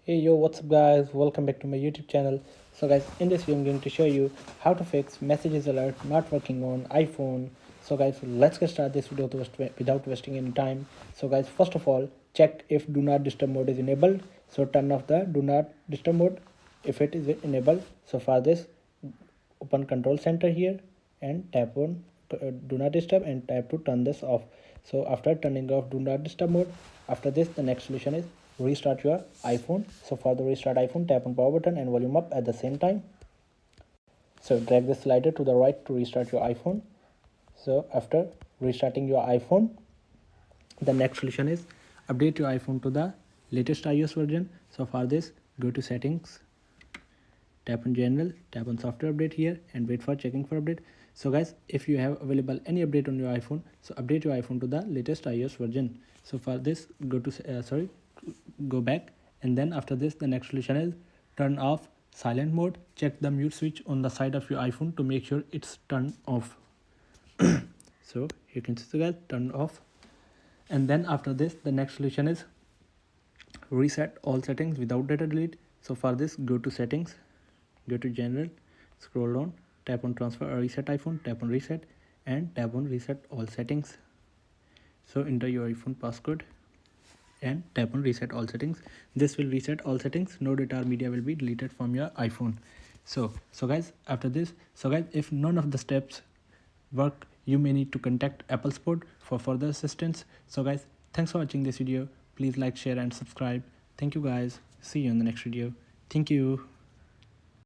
Hey yo, what's up guys? Welcome back to my YouTube channel. So guys, in this video I'm going to show you how to fix messages alert not working on iPhone. So guys, let's get started this video without wasting any time. So guys, first of all, check if do not disturb mode is enabled. So turn off the do not disturb mode if it is enabled. So for this, open control center here and tap on do not disturb and tap to turn this off. So after turning off do not disturb mode, after this the next solution is restart your iPhone. So for the restart iPhone, tap on power button and volume up at the same time. So drag the slider to the right to restart your iPhone. So after restarting your iPhone, the next solution is update your iPhone to the latest iOS version. So for this, go to settings, tap on general, tap on software update here and wait for checking for update. So guys, if you have available any update on your iPhone, so update your iPhone to the latest iOS version. So for this, go to go back, and then after this the next solution is turn off silent mode. Check the mute switch on the side of your iPhone to make sure it's turned off. So you can see guys, turn off. And then after this the next solution is reset all settings without data delete. So for this, go to settings, go to general, scroll down, tap on transfer or reset iPhone, tap on reset and tap on reset all settings. So enter your iPhone passcode and tap on reset all settings. This will reset all settings. No data or media will be deleted from your iPhone. So guys, after this, so guys, if none of the steps work, you may need to contact Apple support for further assistance. So guys, thanks for watching this video. Please like, share and subscribe. Thank you guys. See you in the next video. Thank you.